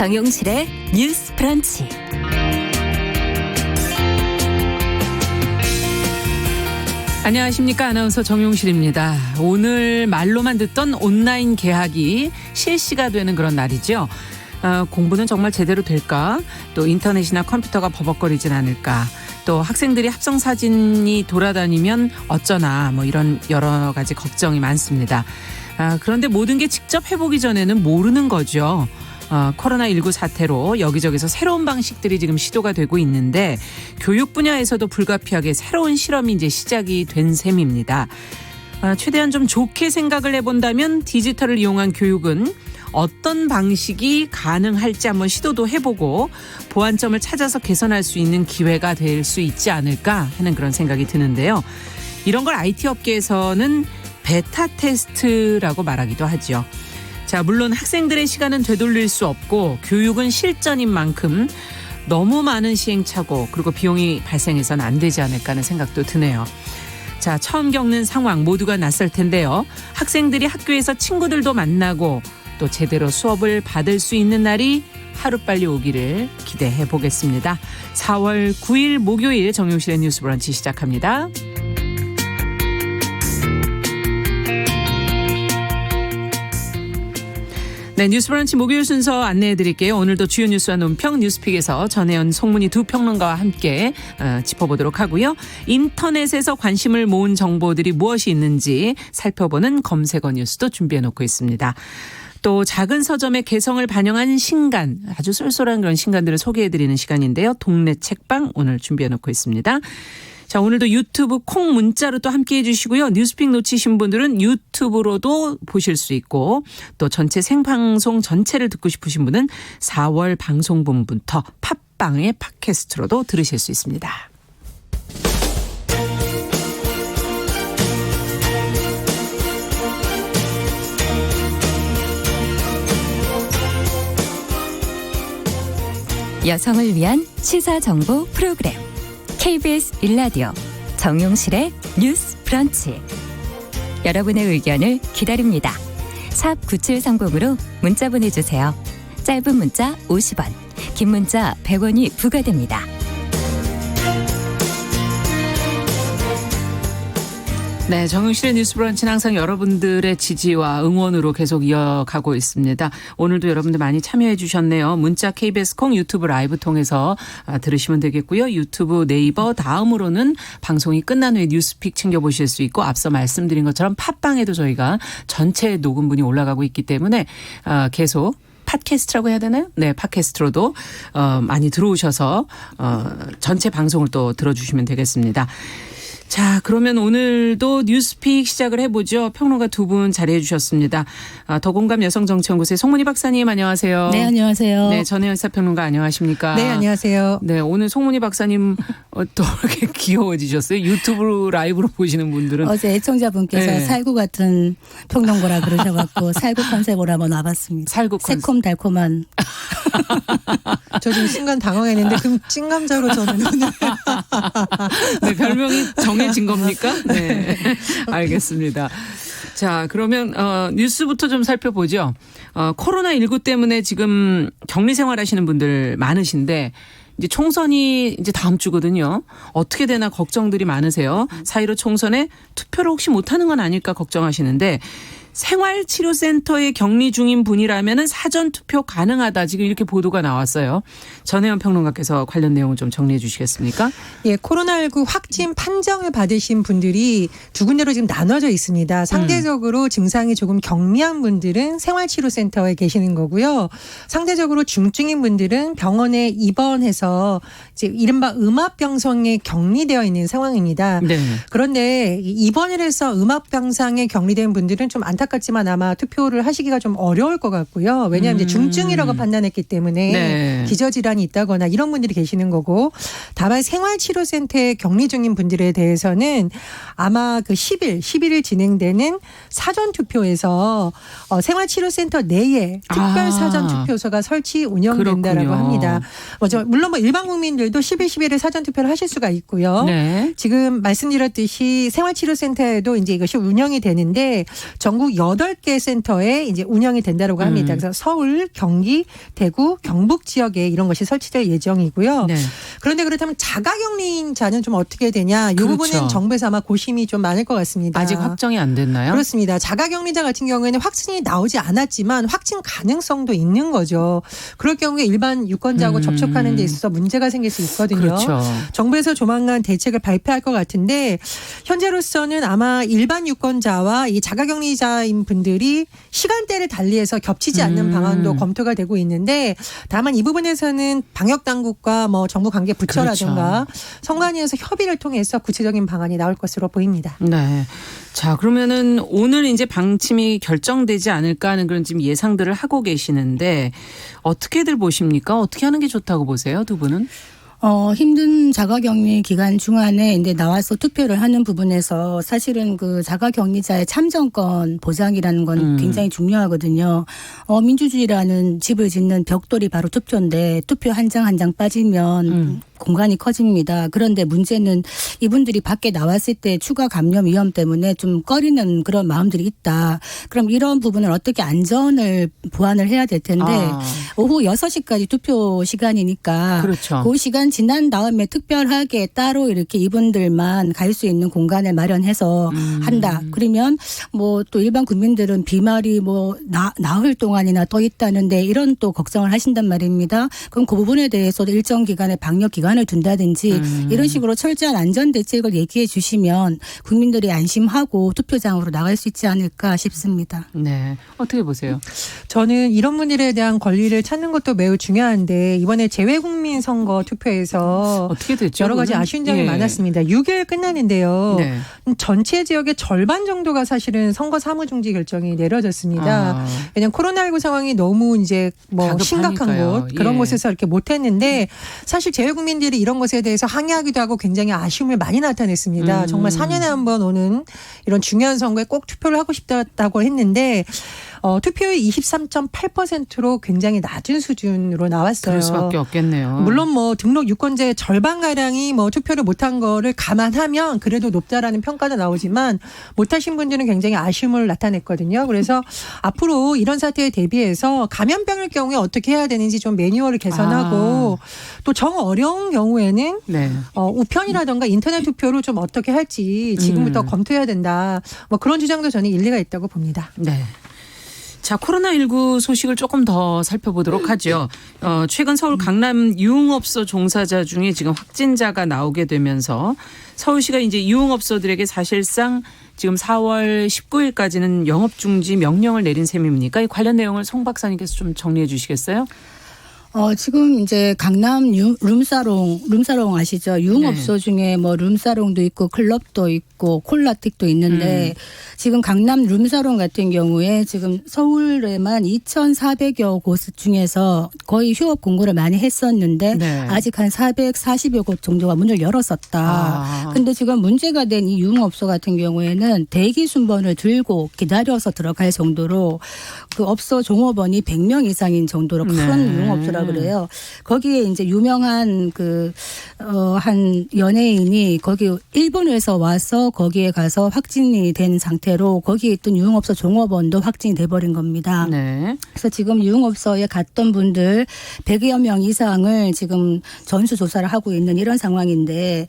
정용실의 뉴스 브런치. 안녕하십니까. 아나운서 정용실입니다. 오늘 말로만 듣던 온라인 개학이 실시가 되는 그런 날이죠. 공부는 정말 제대로 될까? 또 인터넷이나 컴퓨터가 버벅거리진 않을까? 또 학생들이 합성 사진이 돌아다니면 어쩌나 뭐 이런 여러 가지 걱정이 많습니다. 그런데 모든 게 직접 해보기 전에는 모르는 거죠. 코로나19 사태로 여기저기서 새로운 방식들이 지금 시도가 되고 있는데 교육 분야에서도 불가피하게 새로운 실험이 이제 시작이 된 셈입니다. 최대한 좀 좋게 생각을 해본다면 디지털을 이용한 교육은 어떤 방식이 가능할지 한번 시도도 해보고 보완점을 찾아서 개선할 수 있는 기회가 될 수 있지 않을까 하는 그런 생각이 드는데요. 이런 걸 IT 업계에서는 베타 테스트라고 말하기도 하죠. 자, 물론 학생들의 시간은 되돌릴 수 없고 교육은 실전인 만큼 너무 많은 시행착오 그리고 비용이 발생해서는 안 되지 않을까 하는 생각도 드네요. 자, 처음 겪는 상황 모두가 낯설 텐데요. 학생들이 학교에서 친구들도 만나고 또 제대로 수업을 받을 수 있는 날이 하루빨리 오기를 기대해 보겠습니다. 4월 9일 목요일 정용실의 뉴스 브런치 시작합니다. 네, 뉴스 브런치 목요일 순서 안내해 드릴게요. 오늘도 주요 뉴스와 논평 뉴스픽에서 전혜연, 송문희 두 평론가와 함께 짚어보도록 하고요. 인터넷에서 관심을 모은 정보들이 무엇이 있는지 살펴보는 검색어 뉴스도 준비해 놓고 있습니다. 또 작은 서점의 개성을 반영한 신간, 아주 쏠쏠한 그런 신간들을 소개해 드리는 시간인데요. 동네 책방 오늘 준비해 놓고 있습니다. 자, 오늘도 유튜브 콩 문자로 또 함께해 주시고요. 뉴스픽 놓치신 분들은 유튜브로도 보실 수 있고 또 전체 생방송 전체를 듣고 싶으신 분은 4월 방송분부터 팟빵의 팟캐스트로도 들으실 수 있습니다. 여성을 위한 시사정보 프로그램 KBS 1라디오 정용실의 뉴스 브런치. 여러분의 의견을 기다립니다. 샵 9730으로 문자 보내주세요. 짧은 문자 50원, 긴 문자 100원이 부과됩니다. 네, 정용실의 뉴스 브런치는 항상 여러분들의 지지와 응원으로 계속 이어가고 있습니다. 오늘도 여러분들 많이 참여해 주셨네요. 문자 KBS 콩 유튜브 라이브 통해서 들으시면 되겠고요. 유튜브 네이버 다음으로는 방송이 끝난 후에 뉴스픽 챙겨보실 수 있고 앞서 말씀드린 것처럼 팟빵에도 저희가 전체 녹음분이 올라가고 있기 때문에 계속 팟캐스트라고 해야 되나요? 네, 팟캐스트로도 많이 들어오셔서 전체 방송을 또 들어주시면 되겠습니다. 자, 그러면 오늘도 뉴스픽 시작을 해보죠. 평론가 두 분 자리해 주셨습니다. 더공감 여성정치연구소의 송문희 박사님 안녕하세요. 네, 안녕하세요. 네, 전혜연 사평론가 안녕하십니까. 네, 안녕하세요. 네, 오늘 송문희 박사님 또 이렇게 귀여워지셨어요. 유튜브 라이브로 보시는 분들은. 어제 애청자분께서 네. 살구 같은 평론가라 그러셔갖고 살구 컨셉으로 한번 와봤습니다. 살구 컨셉. 새콤달콤한. 저 지금 순간 당황했는데 그럼 찐감자로 저는 오늘 네, 별명이 정해진 겁니까? 네, 알겠습니다. 자, 그러면 뉴스부터 좀 살펴보죠. 코로나19 때문에 지금 격리 생활하시는 분들 많으신데 이제 총선이 이제 다음 주거든요. 어떻게 되나 걱정들이 많으세요. 4.15 총선에 투표를 혹시 못하는 건 아닐까 걱정하시는데 생활치료센터에 격리 중인 분이라면 사전 투표 가능하다. 지금 이렇게 보도가 나왔어요. 전혜연 평론가께서 관련 내용을 좀 정리해 주시겠습니까? 예, 코로나19 확진 판정을 받으신 분들이 두 군데로 지금 나눠져 있습니다. 상대적으로 증상이 조금 경미한 분들은 생활치료센터에 계시는 거고요. 상대적으로 중증인 분들은 병원에 입원해서 이제 이른바 음압병상에 격리되어 있는 상황입니다. 네. 그런데 입원을 해서 음압병상에 격리된 분들은 좀 안타깝지만 아마 투표를 하시기가 좀 어려울 것 같고요. 왜냐하면 이제 중증이라고 판단했기 때문에 네. 기저질환이 있다거나 이런 분들이 계시는 거고 다만 생활치료센터에 격리 중인 분들에 대해서는 아마 그 11일 진행되는 사전투표에서 생활치료센터 내에 특별 사전투표소가 설치 운영된다라고 그렇군요. 합니다. 물론 일반 국민들도 11에 사전투표를 하실 수가 있고요. 네. 지금 말씀드렸듯이 생활치료센터에도 이제 이것이 운영이 되는데 전국 28개 센터에 이제 운영이 된다고 합니다. 그래서 서울, 경기, 대구, 경북 지역에 이런 것이 설치될 예정이고요. 네. 그런데 그렇다면 자가격리자는 좀 어떻게 되냐? 이 그렇죠. 부분은 정부에서 아마 고심이 좀 많을 것 같습니다. 아직 확정이 안 됐나요? 그렇습니다. 자가격리자 같은 경우에는 확진이 나오지 않았지만 확진 가능성도 있는 거죠. 그럴 경우에 일반 유권자하고 접촉하는 데 있어서 문제가 생길 수 있거든요. 그렇죠. 정부에서 조만간 대책을 발표할 것 같은데 현재로서는 아마 일반 유권자와 이 자가격리자인 분들이 시간대를 달리해서 겹치지 않는 방안도 검토가 되고 있는데 다만 이 부분에서는 방역당국과 뭐 정부 관계 부처라든가 선관위에서 협의를 통해서 구체적인 방안이 나올 것으로 보입니다. 네. 자, 그러면은 오늘 이제 방침이 결정되지 않을까 하는 그런 지금 예상들을 하고 계시는데 어떻게들 보십니까? 어떻게 하는 게 좋다고 보세요, 두 분은? 힘든 자가격리 기간 중간에 이제 나와서 투표를 하는 부분에서 사실은 그 자가격리자의 참정권 보장이라는 건 굉장히 중요하거든요. 민주주의라는 집을 짓는 벽돌이 바로 투표인데 투표 한 장 한 장 빠지면 공간이 커집니다. 그런데 문제는 이분들이 밖에 나왔을 때 추가 감염 위험 때문에 좀 꺼리는 그런 마음들이 있다. 그럼 이런 부분을 어떻게 안전을 보완을 해야 될 텐데 오후 6시까지 투표 시간이니까 그렇죠. 그 시간 지난 다음에 특별하게 따로 이렇게 이분들만 갈 수 있는 공간을 마련해서 한다. 그러면 뭐 또 일반 국민들은 비말이 뭐 나흘 동안이나 더 있다는데 이런 또 걱정을 하신단 말입니다. 그럼 그 부분에 대해서도 일정 기간의 방역 기간을 둔다든지 이런 식으로 철저한 안전 대책을 얘기해 주시면 국민들이 안심하고 투표장으로 나갈 수 있지 않을까 싶습니다. 네. 어떻게 보세요? 저는 이런 분들에 대한 권리를 찾는 것도 매우 중요한데 이번에 재외국민 선거 투표에서 어떻게 됐죠? 여러 가지 그거는? 아쉬운 점이 예. 많았습니다. 6일 끝나는데요. 네. 전체 지역의 절반 정도가 사실은 선거 사무중지 결정이 내려졌습니다. 왜냐하면 코로나19 상황이 너무 이제 뭐 다급하니까요. 심각한 곳 그런 예. 곳에서 이렇게 못했는데 사실 재외국민들이 이런 것에 대해서 항의하기도 하고 굉장히 아쉬움을 많이 나타냈습니다. 정말 4년에 한 번 오는 이런 중요한 선거에 꼭 투표를 하고 싶다고 했는데 투표율 23.8%로 굉장히 낮은 수준으로 나왔어요. 그럴 수밖에 없겠네요. 물론 뭐 등록 유권자의 절반 가량이 뭐 투표를 못한 거를 감안하면 그래도 높다라는 평가도 나오지만 못하신 분들은 굉장히 아쉬움을 나타냈거든요. 그래서 앞으로 이런 사태에 대비해서 감염병일 경우에 어떻게 해야 되는지 좀 매뉴얼을 개선하고 또 정 어려운 경우에는 네. 우편이라든가 인터넷 투표로 좀 어떻게 할지 지금부터 검토해야 된다. 뭐 그런 주장도 저는 일리가 있다고 봅니다. 네. 자, 코로나19 소식을 조금 더 살펴보도록 하죠. 최근 서울 강남 유흥업소 종사자 중에 지금 확진자가 나오게 되면서 서울시가 이제 유흥업소들에게 사실상 지금 4월 19일까지는 영업중지 명령을 내린 셈입니까? 이 관련 내용을 송 박사님께서 좀 정리해 주시겠어요? 지금 이제 강남 룸사롱 아시죠? 유흥업소 중에 뭐 룸사롱도 있고 클럽도 있고 콜라틱도 있는데 지금 강남 룸사롱 같은 경우에 지금 서울에만 2,400여 곳 중에서 거의 휴업 공고를 많이 했었는데 네. 아직 한 440여 곳 정도가 문을 열었었다. 근데 지금 문제가 된 이 유흥업소 같은 경우에는 대기 순번을 들고 기다려서 들어갈 정도로 그 업소 종업원이 100명 이상인 정도로 큰 유흥업소라고 그래요. 거기에 이제 유명한 한 연예인이 거기 일본에서 와서 거기에 가서 확진이 된 상태로 거기에 있던 유흥업소 종업원도 확진이 돼버린 겁니다. 네. 그래서 지금 유흥업소에 갔던 분들 100여 명 이상을 지금 전수조사를 하고 있는 이런 상황인데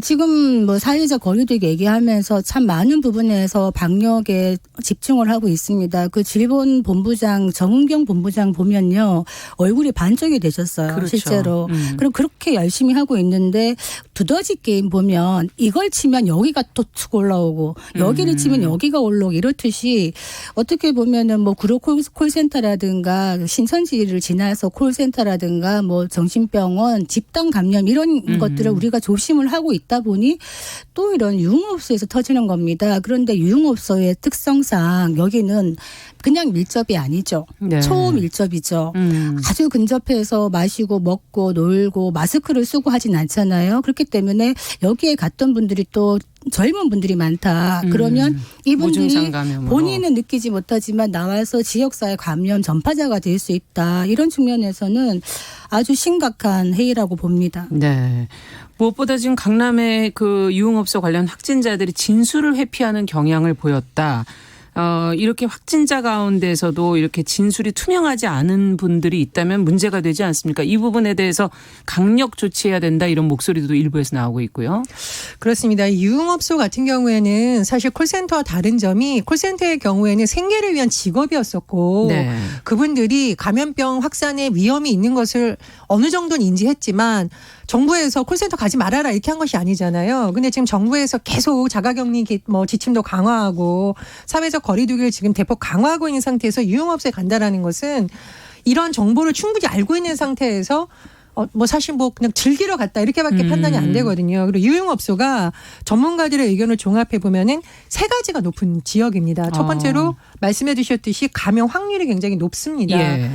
지금 뭐 사회적 거리두기 얘기하면서 참 많은 부분에서 방역에 집중을 하고 있습니다. 그 질본 본부장 정은경 본부장 보면요. 얼굴이 반쪽이 되셨어요. 그렇죠. 실제로. 그리고 그렇게 열심히 하고 있는데 두더지 게임 보면 이걸 치면 여기가 또 툭 올라오고 여기를 치면 여기가 올라오고 이렇듯이 어떻게 보면은 뭐 구로 콜센터라든가 신천지를 지나서 콜센터라든가 뭐 정신병원 집단 감염 이런 것들을 우리가 조심을 하고 있다 보니 또 이런 유흥업소에서 터지는 겁니다. 그런데 유흥업소의 특성상 여기는 그냥 밀접이 아니죠. 네. 초밀접이죠. 아주 근접해서 마시고 먹고 놀고 마스크를 쓰고 하진 않잖아요. 그렇기 때문에 여기에 갔던 분들이 또 젊은 분들이 많다. 그러면 이분들이 무증상 감염으로. 본인은 느끼지 못하지만 나와서 지역사회 감염 전파자가 될 수 있다. 이런 측면에서는 아주 심각한 해이라고 봅니다. 네. 무엇보다 지금 강남의 그 유흥업소 관련 확진자들이 진술을 회피하는 경향을 보였다. 이렇게 확진자 가운데서도 이렇게 진술이 투명하지 않은 분들이 있다면 문제가 되지 않습니까? 이 부분에 대해서 강력 조치해야 된다 이런 목소리도 일부에서 나오고 있고요. 그렇습니다. 이 유흥업소 같은 경우에는 사실 콜센터와 다른 점이 콜센터의 경우에는 생계를 위한 직업이었었고 네. 그분들이 감염병 확산의 위험이 있는 것을 어느 정도는 인지했지만 정부에서 콜센터 가지 말아라 이렇게 한 것이 아니잖아요. 근데 지금 정부에서 계속 자가격리 지침도 강화하고 사회적 거리두기를 지금 대폭 강화하고 있는 상태에서 유흥업소에 간다라는 것은 이런 정보를 충분히 알고 있는 상태에서 사실 그냥 즐기러 갔다 이렇게밖에 판단이 안 되거든요. 그리고 유흥업소가 전문가들의 의견을 종합해 보면은 세 가지가 높은 지역입니다. 첫 번째로 말씀해 주셨듯이 감염 확률이 굉장히 높습니다. 예.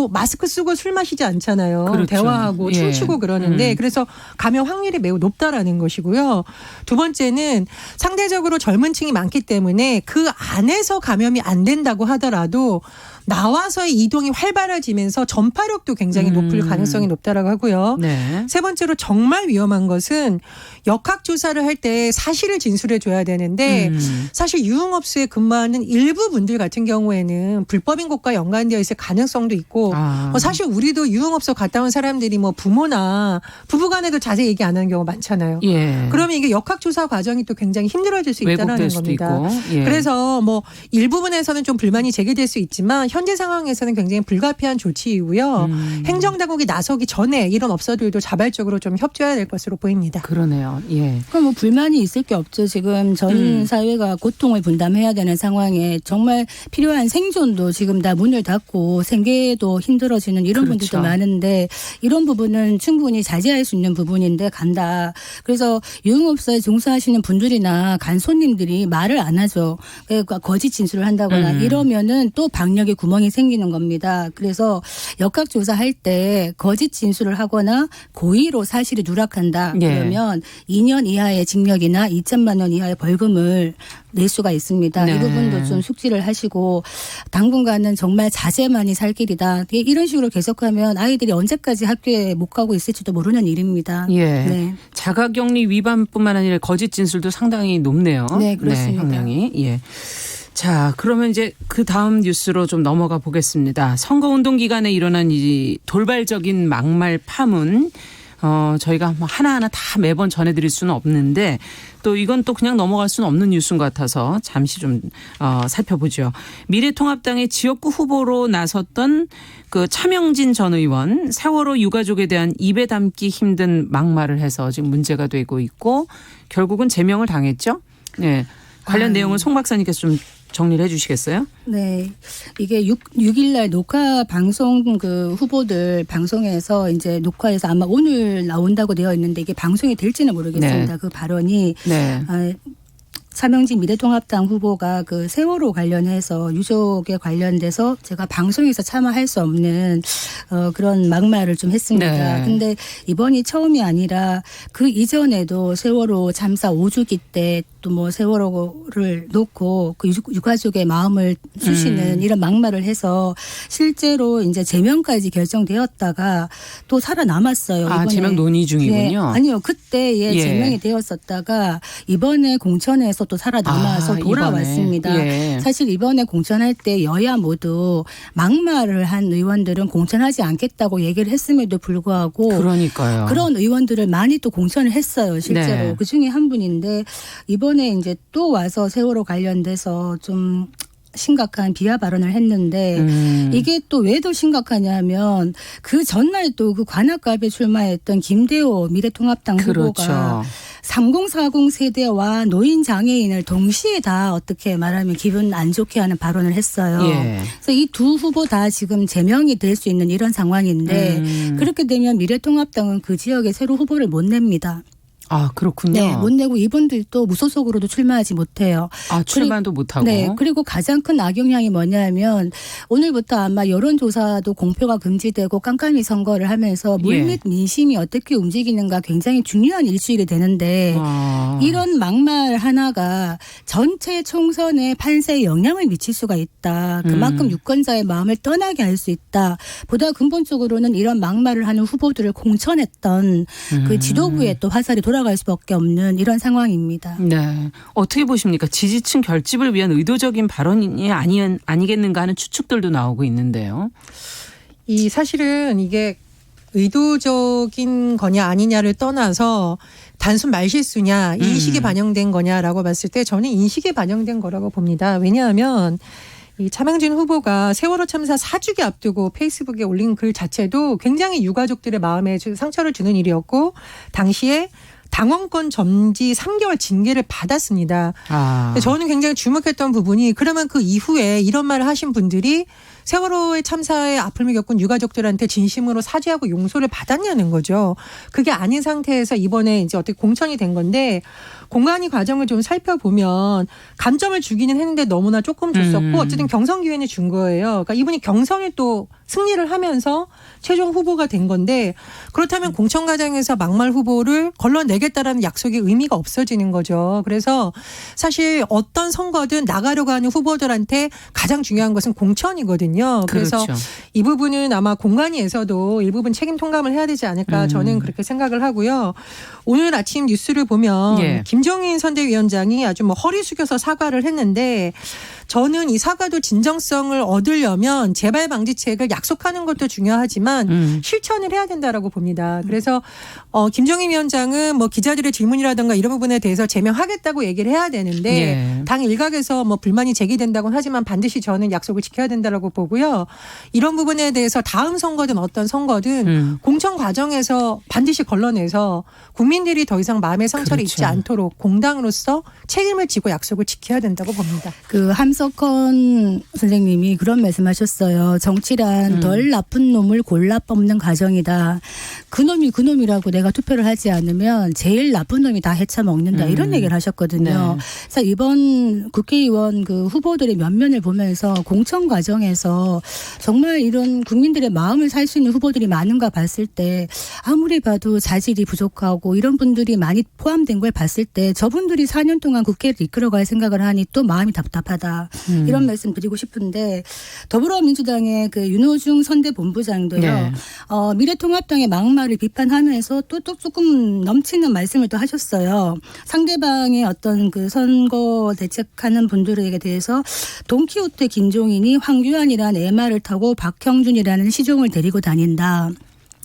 마스크 쓰고 술 마시지 않잖아요. 그렇죠. 대화하고 예. 춤추고 그러는데 그래서 감염 확률이 매우 높다라는 것이고요. 두 번째는 상대적으로 젊은 층이 많기 때문에 그 안에서 감염이 안 된다고 하더라도 나와서의 이동이 활발해지면서 전파력도 굉장히 높을 가능성이 높다라고 하고요. 네. 세 번째로 정말 위험한 것은 역학조사를 할 때 사실을 진술해 줘야 되는데 사실 유흥업소에 근무하는 일부 분들 같은 경우에는 불법인 것과 연관되어 있을 가능성도 있고 사실 우리도 유흥업소 갔다 온 사람들이 부모나 부부간에도 자세히 얘기 안 하는 경우가 많잖아요. 예. 그러면 이게 역학조사 과정이 또 굉장히 힘들어질 수 있다는 왜곡될 수도 겁니다. 있고. 예. 그래서 일부분에서는 좀 불만이 제기될 수 있지만 현재 상황에서는 굉장히 불가피한 조치이고요. 행정당국이 나서기 전에 이런 업소들도 자발적으로 좀 협조해야 될 것으로 보입니다. 그러네요. 예. 그럼 불만이 있을 게 없죠. 지금 전 사회가 고통을 분담해야 되는 상황에 정말 필요한 생존도 지금 다 문을 닫고 생계도 힘들어지는 이런 그렇죠. 분들도 많은데 이런 부분은 충분히 자제할 수 있는 부분인데 간다. 그래서 유흥업소에 종사하시는 분들이나 간 손님들이 말을 안 하죠. 그러니까 거짓 진술을 한다거나 이러면은 또 방역에 구멍이 생기는 겁니다. 그래서 역학조사할 때 거짓 진술을 하거나 고의로 사실이 누락한다. 그러면 2년 이하의 징역이나 2천만 원 이하의 벌금을 낼 수가 있습니다. 네. 이 부분도 좀 숙지를 하시고 당분간은 정말 자제만이 살 길이다. 이런 식으로 계속하면 아이들이 언제까지 학교에 못 가고 있을지도 모르는 일입니다. 예. 네. 자가격리 위반뿐만 아니라 거짓 진술도 상당히 높네요. 네, 그렇습니다. 형량이. 예. 자, 그러면 이제 그 다음 뉴스로 좀 넘어가 보겠습니다. 선거운동 기간에 일어난 이 돌발적인 막말 파문. 저희가 하나하나 다 매번 전해드릴 수는 없는데 또 이건 또 그냥 넘어갈 수는 없는 뉴스인 것 같아서 잠시 좀 살펴보죠. 미래통합당의 지역구 후보로 나섰던 그 차명진 전 의원 세월호 유가족에 대한 입에 담기 힘든 막말을 해서 지금 문제가 되고 있고 결국은 제명을 당했죠. 네. 관련 내용을 송 박사님께서 좀 정리를 해 주시겠어요? 네. 이게 6일 날 녹화 방송 후보들 방송에서 이제 녹화해서 아마 오늘 나온다고 되어 있는데 이게 방송이 될지는 모르겠습니다. 네. 그 발언이 네. 차명진 미래통합당 후보가 세월호 관련해서 유족에 관련돼서 제가 방송에서 차마 할 수 없는 그런 막말을 좀 했습니다. 네. 근데 이번이 처음이 아니라 그 이전에도 세월호 참사 5주기 때 또 세월호를 놓고 그 유가족의 마음을 쑤시는 이런 막말을 해서 실제로 이제 제명까지 결정되었다가 또 살아남았어요. 이번에. 제명 논의 중이군요. 네. 아니요. 그때 예. 제명이 되었었다가 이번에 공천에서 또 살아남아서 돌아왔습니다. 이번에. 예. 사실 이번에 공천할 때 여야 모두 막말을 한 의원들은 공천하지 않겠다고 얘기를 했음에도 불구하고 그러니까요. 그런 의원들을 많이 또 공천을 했어요. 실제로. 네. 그중에 한 분인데 이번에 이제 또 와서 세월호 관련돼서 좀 심각한 비하 발언을 했는데 이게 또 왜 더 심각하냐면 그 전날 또 그 관악갑에 출마했던 김대호 미래통합당 그렇죠. 후보가 3040 세대와 노인 장애인을 동시에 다 어떻게 말하면 기분 안 좋게 하는 발언을 했어요. 예. 그래서 이 두 후보 다 지금 제명이 될 수 있는 이런 상황인데 그렇게 되면 미래통합당은 그 지역에 새로 후보를 못 냅니다. 아, 그렇군요. 네, 못 내고 이분들도 무소속으로도 출마하지 못해요. 출마도 못하고. 네, 그리고 가장 큰 악영향이 뭐냐면 오늘부터 아마 여론조사도 공표가 금지되고 깜깜이 선거를 하면서 물밑 민심이 어떻게 움직이는가 굉장히 중요한 일주일이 되는데 이런 막말 하나가 전체 총선의 판세에 영향을 미칠 수가 있다. 그만큼 유권자의 마음을 떠나게 할 수 있다. 보다 근본적으로는 이런 막말을 하는 후보들을 공천했던 그 지도부에 또 화살이 돌아 돌아갈 수밖에 없는 이런 상황입니다. 네. 어떻게 보십니까? 지지층 결집을 위한 의도적인 발언이 아니겠는가 하는 추측들도 나오고 있는데요. 사실은 이게 의도적인 거냐 아니냐를 떠나서 단순 말실수냐 인식이 반영된 거냐라고 봤을 때 저는 인식이 반영된 거라고 봅니다. 왜냐하면 이 차명진 후보가 세월호 참사 4주기 앞두고 페이스북에 올린 글 자체도 굉장히 유가족들의 마음에 상처를 주는 일이었고 당시에 당원권 정지 3개월 징계를 받았습니다. 저는 굉장히 주목했던 부분이 그러면 그 이후에 이런 말을 하신 분들이 세월호의 참사에 아픔을 겪은 유가족들한테 진심으로 사죄하고 용서를 받았냐는 거죠. 그게 아닌 상태에서 이번에 이제 어떻게 공천이 된 건데 공관위 과정을 좀 살펴보면 감점을 주기는 했는데 너무나 조금 줬었고 어쨌든 경선 기회는 준 거예요. 그러니까 이분이 경선을 또 승리를 하면서 최종 후보가 된 건데 그렇다면 공천 과정에서 막말 후보를 걸러내겠다라는 약속의 의미가 없어지는 거죠. 그래서 사실 어떤 선거든 나가려고 하는 후보들한테 가장 중요한 것은 공천이거든요. 그래서 그렇죠. 이 부분은 아마 공관위에서도 일부분 책임 통감을 해야 되지 않을까 저는 그렇게 생각을 하고요. 오늘 아침 뉴스를 보면 예. 김종인 선대위원장이 아주 뭐 허리 숙여서 사과를 했는데 저는 이 사과도 진정성을 얻으려면 재발 방지책을 약속하는 것도 중요하지만 실천을 해야 된다라고 봅니다. 그래서 김종인 위원장은 뭐 기자들의 질문이라든가 이런 부분에 대해서 제명하겠다고 얘기를 해야 되는데 예. 당 일각에서 뭐 불만이 제기된다고는 하지만 반드시 저는 약속을 지켜야 된다라고 보고요. 이런 부분에 대해서 다음 선거든 어떤 선거든 공천 과정에서 반드시 걸러내서 국민들이 더 이상 마음의 상처를 그렇죠. 입지 않도록 공당으로서 책임을 지고 약속을 지켜야 된다고 봅니다. 그 함석헌 선생님이 그런 말씀하셨어요. 정치란 덜 나쁜 놈을 골라 뽑는 과정이다. 그놈이 그놈이라고 내가 투표를 하지 않으면 제일 나쁜 놈이 다 헤쳐먹는다. 이런 얘기를 하셨거든요. 네. 그래서 이번 국회의원 그 후보들의 면면을 보면서 공천 과정에서 정말 이런 국민들의 마음을 살 수 있는 후보들이 많은가 봤을 때 아무리 봐도 자질이 부족하고 이런 분들이 많이 포함된 걸 봤을 때 저분들이 4년 동안 국회를 이끌어갈 생각을 하니 또 마음이 답답하다. 이런 말씀 드리고 싶은데 더불어민주당의 그 윤호중 선대본부장도요. 네. 미래통합당의 막말을 비판하면서 또 조금 넘치는 말씀을 또 하셨어요. 상대방의 어떤 그 선거 대책하는 분들에게 대해서 돈키호테 김종인이 황교안이라는 애말을 타고 박형준이라는 시종을 데리고 다닌다.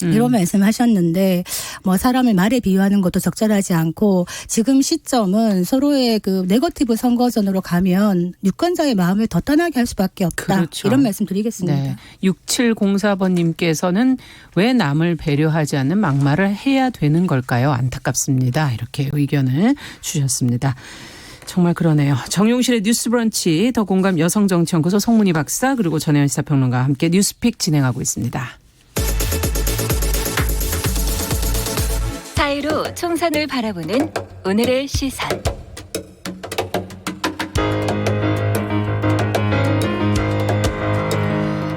이런 말씀하셨는데 뭐 사람을 말에 비유하는 것도 적절하지 않고 지금 시점은 서로의 그 네거티브 선거전으로 가면 유권자의 마음을 더 떠나게 할 수밖에 없다. 그렇죠. 이런 말씀 드리겠습니다. 네. 6704번님께서는 왜 남을 배려하지 않는 막말을 해야 되는 걸까요? 안타깝습니다. 이렇게 의견을 주셨습니다. 정말 그러네요. 정용실의 뉴스 브런치 더 공감 여성정치연구소 송문희 박사 그리고 전혜연 시사평론가와 함께 뉴스픽 진행하고 있습니다. 사이로 총선을 바라보는 오늘의 시선.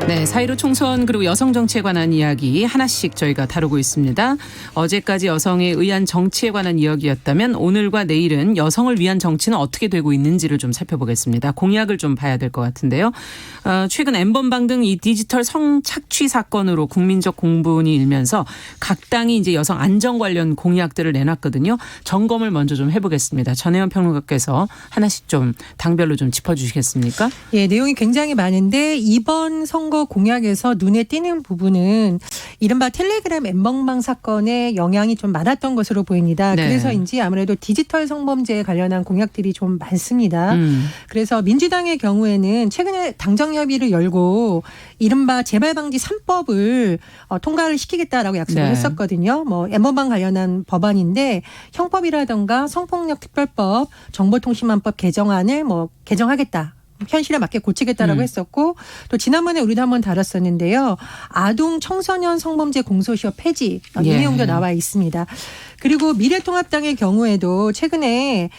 네, 4.15 총선 그리고 여성 정치에 관한 이야기 하나씩 저희가 다루고 있습니다. 어제까지 여성에 의한 정치에 관한 이야기였다면 오늘과 내일은 여성을 위한 정치는 어떻게 되고 있는지를 좀 살펴보겠습니다. 공약을 좀 봐야 될 것 같은데요. 최근 N번방 등 이 디지털 성착취 사건으로 국민적 공분이 일면서 각 당이 이제 여성 안전 관련 공약들을 내놨거든요. 점검을 먼저 좀 해보겠습니다. 전혜연 평론가께서 하나씩 좀 당별로 좀 짚어주시겠습니까? 예, 내용이 굉장히 많은데 이번 선거 공약에서 눈에 띄는 부분은 이른바 텔레그램 N번방 사건의 영향이 좀 많았던 것으로 보입니다. 네. 그래서인지 아무래도 디지털 성범죄에 관련한 공약들이 좀 많습니다. 그래서 민주당의 경우에는 최근에 당정 협의를 열고 이른바 재발방지 3법을 통과를 시키겠다라고 약속을 네. 했었거든요. 뭐 N번방 관련한 법안인데 형법이라든가 성폭력 특별법, 정보통신망법 개정안을 뭐 개정하겠다. 현실에 맞게 고치겠다라고 했었고 또 지난번에 우리도 한번 다뤘었는데요. 아동 청소년 성범죄 공소시효 폐지 이 예. 내용도 나와 있습니다. 그리고 미래통합당의 경우에도 최근에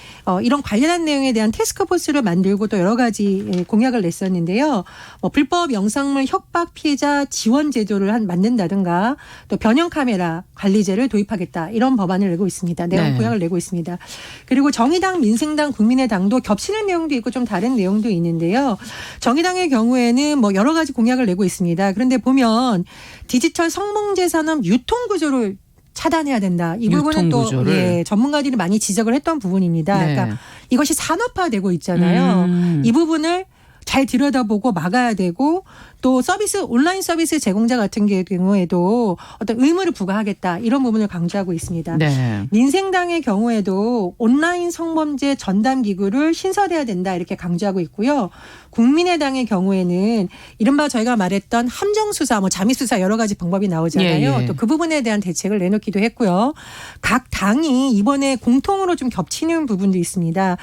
이런 관련한 내용에 대한 태스크포스를 만들고 또 여러 가지 공약을 냈었는데요. 뭐 불법 영상물 협박 피해자 지원 제도를 만든다든가 또 변형 카메라 관리제를 도입하겠다 이런 법안을 내고 있습니다. 내용 네. 공약을 내고 있습니다. 그리고 정의당, 민생당, 국민의당도 겹치는 내용도 있고 좀 다른 내용도 있는데요. 정의당의 경우에는 뭐 여러 가지 공약을 내고 있습니다. 그런데 보면 디지털 성범죄 산업 유통 구조를 차단해야 된다. 이 부분은 또 유통구조를. 전문가들이 많이 지적을 했던 부분입니다. 네. 그러니까 이것이 산업화되고 있잖아요. 이 부분을 잘 들여다보고 막아야 되고 또 온라인 서비스 제공자 같은 경우에도 어떤 의무를 부과하겠다 이런 부분을 강조하고 있습니다. 네. 민생당의 경우에도 온라인 성범죄 전담 기구를 신설해야 된다 이렇게 강조하고 있고요. 국민의당의 경우에는 이른바 저희가 말했던 함정수사, 잠입수사 여러 가지 방법이 나오잖아요. 예, 예. 또 그 부분에 대한 대책을 내놓기도 했고요. 각 당이 이번에 공통으로 좀 겹치는 부분도 있습니다.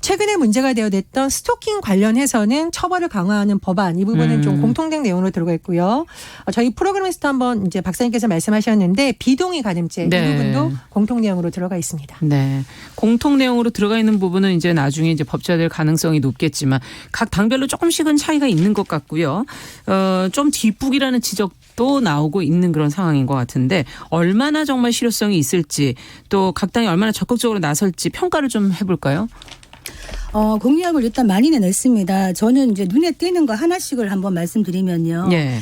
최근에 문제가 되어댔던 스토킹 관련해서는 처벌을 강화하는 법안 이 부분은 좀 공통된 내용으로 들어가 있고요. 저희 프로그램에서도 한번 이제 박사님께서 말씀하셨는데 비동의 가늠죄 네. 이 부분도 공통 내용으로 들어가 있습니다. 네. 공통 내용으로 들어가 있는 부분은 이제 나중에 이제 법제화될 가능성이 높겠지만 각 당별로 조금씩은 차이가 있는 것 같고요. 좀 뒷북이라는 지적도 나오고 있는 그런 상황인 것 같은데 얼마나 정말 실효성이 있을지 또 각 당이 얼마나 적극적으로 나설지 평가를 좀 해볼까요? 공약을 일단 많이 내놨습니다. 저는 이제 눈에 띄는 거 하나씩을 한번 말씀드리면요. 네.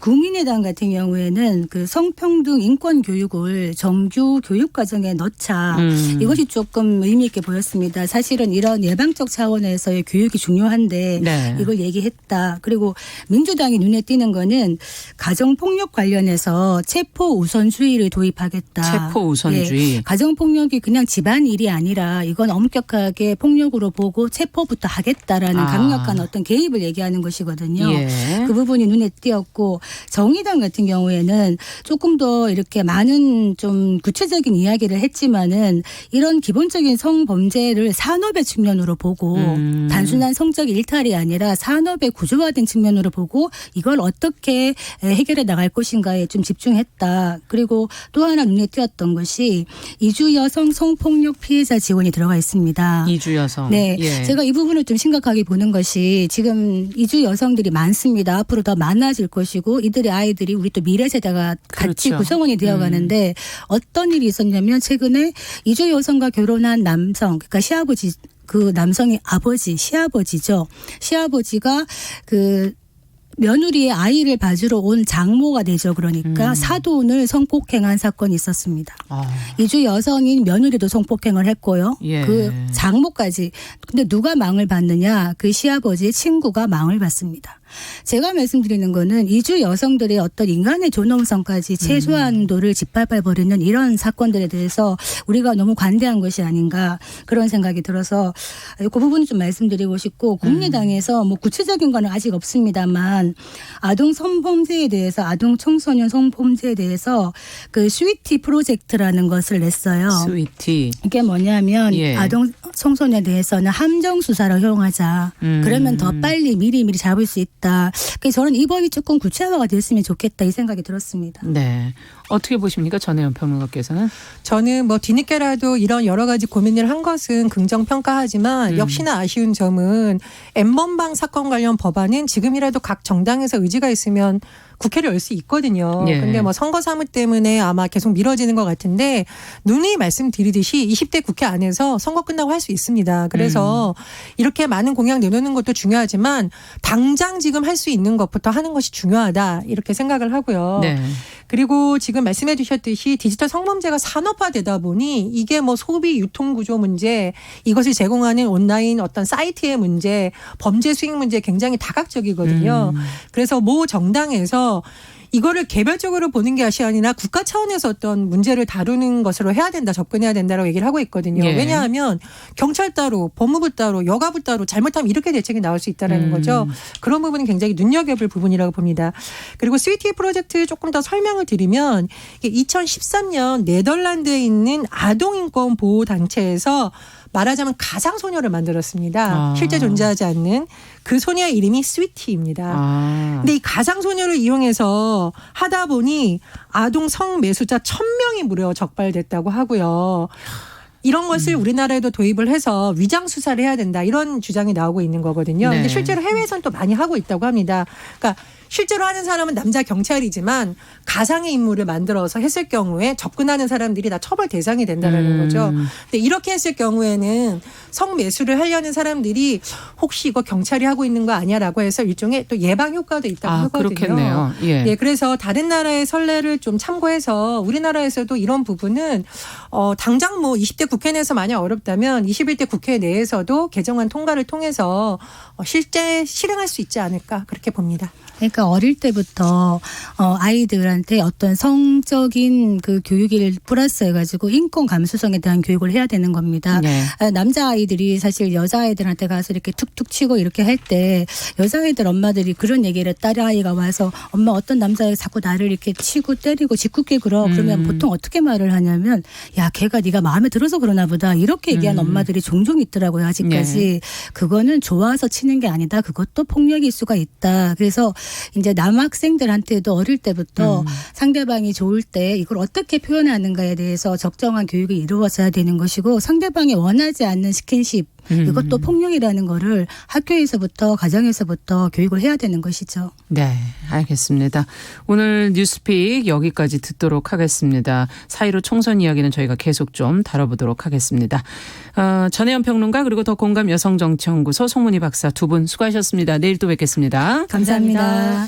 국민의당 같은 경우에는 그 성평등 인권 교육을 정규 교육 과정에 넣자 이것이 조금 의미 있게 보였습니다. 사실은 이런 예방적 차원에서의 교육이 중요한데 네. 이걸 얘기했다. 그리고 민주당이 눈에 띄는 거는 가정폭력 관련해서 체포 우선주의를 도입하겠다. 체포 우선주의. 가정폭력이 그냥 집안 일이 아니라 이건 엄격하게 폭력으로 보고 체포부터 하겠다라는 강력한 어떤 개입을 얘기하는 것이거든요. 예. 그 부분이 눈에 띄었고 정의당 같은 경우에는 조금 더 이렇게 많은 좀 구체적인 이야기를 했지만은 이런 기본적인 성범죄를 산업의 측면으로 보고 단순한 성적 일탈이 아니라 산업의 구조화된 측면으로 보고 이걸 어떻게 해결해 나갈 것인가에 좀 집중했다. 그리고 또 하나 눈에 띄었던 것이 이주 여성 성폭력 피해자 지원이 들어가 있습니다. 이주 여성. 네, 예. 제가 이 부분을 좀 심각하게 보는 것이 지금 이주 여성들이 많습니다. 앞으로 더 많아질 것이고 이들의 아이들이 우리 또 미래 세대가 같이 그렇죠. 구성원이 되어가는데 어떤 일이 있었냐면 최근에 이주 여성과 결혼한 남성, 그러니까 시아버지 그 남성의 아버지, 시아버지죠. 시아버지가 그 며느리의 아이를 봐주러 온 장모가 되죠. 그러니까 사돈을 성폭행한 사건이 있었습니다. 이주 여성인 며느리도 성폭행을 했고요. 예. 그 장모까지. 근데 누가 망을 받느냐? 그 시아버지의 친구가 망을 받습니다. 제가 말씀드리는 거는 이주 여성들의 어떤 인간의 존엄성까지 최소한도를 짓밟아버리는 이런 사건들에 대해서 우리가 너무 관대한 것이 아닌가 그런 생각이 들어서 그 부분을 좀 말씀드리고 싶고 국민의당에서 뭐 구체적인 거는 아직 없습니다만 아동 성범죄에 대해서 아동 청소년 성범죄에 대해서 그 스위티 프로젝트라는 것을 냈어요. 스위티. 이게 뭐냐면 예. 아동 청소년에 대해서는 함정 수사를 허용하자. 그러면 더 빨리 미리 잡을 수 있다. 그래서 저는 이 법이 조금 구체화가 됐으면 좋겠다 이 생각이 들었습니다. 네. 어떻게 보십니까? 전혜연 평론가께서는? 저는 뭐 뒤늦게라도 이런 여러 가지 고민을 한 것은 긍정평가하지만 역시나 아쉬운 점은 N번방 사건 관련 법안은 지금이라도 각 정당에서 의지가 있으면 국회를 열 수 있거든요. 예. 근데 뭐 선거 사무 때문에 아마 계속 미뤄지는 것 같은데 누누이 말씀드리듯이 20대 국회 안에서 선거 끝나고 할 수 있습니다. 그래서 이렇게 많은 공약 내놓는 것도 중요하지만 당장 지금 할 수 있는 것부터 하는 것이 중요하다 이렇게 생각을 하고요. 네. 그리고 지금 말씀해 주셨듯이 디지털 성범죄가 산업화되다 보니 이게 뭐 소비 유통 구조 문제 이것을 제공하는 온라인 어떤 사이트의 문제 범죄 수익 문제 굉장히 다각적이거든요. 그래서 모 정당에서 이거를 개별적으로 보는 것이 아니라 국가 차원에서 어떤 문제를 다루는 것으로 해야 된다, 접근해야 된다라고 얘기를 하고 있거든요. 예. 왜냐하면 경찰 따로, 법무부 따로, 여가부 따로 잘못하면 이렇게 대책이 나올 수 있다라는 거죠. 그런 부분은 굉장히 눈여겨볼 부분이라고 봅니다. 그리고 스위티 프로젝트 조금 더 설명을 드리면 2013년 네덜란드에 있는 아동인권 보호단체에서 말하자면 가상소녀를 만들었습니다. 실제 존재하지 않는 그 소녀의 이름이 스위티입니다. 근데 이 가상소녀를 이용해서 하다 보니 아동 성매수자 1000명이 무려 적발됐다고 하고요. 이런 것을 우리나라에도 도입을 해서 위장 수사를 해야 된다 이런 주장이 나오고 있는 거거든요. 네. 근데 실제로 해외에서는 또 많이 하고 있다고 합니다. 그러니까 실제로 하는 사람은 남자 경찰이지만 가상의 인물을 만들어서 했을 경우에 접근하는 사람들이 다 처벌 대상이 된다라는 거죠. 근데 이렇게 했을 경우에는 성매수를 하려는 사람들이 혹시 이거 경찰이 하고 있는 거 아니야라고 해서 일종의 또 예방 효과도 있다고 하거든요. 그렇겠네요. 예. 네, 그래서 다른 나라의 선례를 좀 참고해서 우리나라에서도 이런 부분은 당장 뭐 20대 국회 내에서 만약 어렵다면 21대 국회 내에서도 개정안 통과를 통해서 실제 실행할 수 있지 않을까 그렇게 봅니다. 그러니까 어릴 때부터 아이들한테 어떤 성적인 그 교육을 플러스해가지고 인권 감수성에 대한 교육을 해야 되는 겁니다. 네. 남자 아이들이 사실 여자 아이들한테 가서 이렇게 툭툭 치고 이렇게 할 때 여자 아이들 엄마들이 그런 얘기를 딸 아이가 와서 엄마 어떤 남자애가 자꾸 나를 이렇게 치고 때리고 짓궂게 굴어 그러면 보통 어떻게 말을 하냐면 야 걔가 네가 마음에 들어서 그러나 보다 이렇게 얘기하는 엄마들이 종종 있더라고요 아직까지. 네. 그거는 좋아서 치는 게 아니다. 그것도 폭력일 수가 있다. 그래서 이제 남학생들한테도 어릴 때부터 상대방이 좋을 때 이걸 어떻게 표현하는가에 대해서 적정한 교육이 이루어져야 되는 것이고 상대방이 원하지 않는 스킨십 이것도 폭력이라는 거를 학교에서부터 가정에서부터 교육을 해야 되는 것이죠. 네, 알겠습니다. 오늘 뉴스픽 여기까지 듣도록 하겠습니다. 4.15 총선 이야기는 저희가 계속 좀 다뤄보도록 하겠습니다. 전혜연 평론가 그리고 더 공감 여성정치연구소 송문희 박사 두 분 수고하셨습니다. 내일 또 뵙겠습니다. 감사합니다.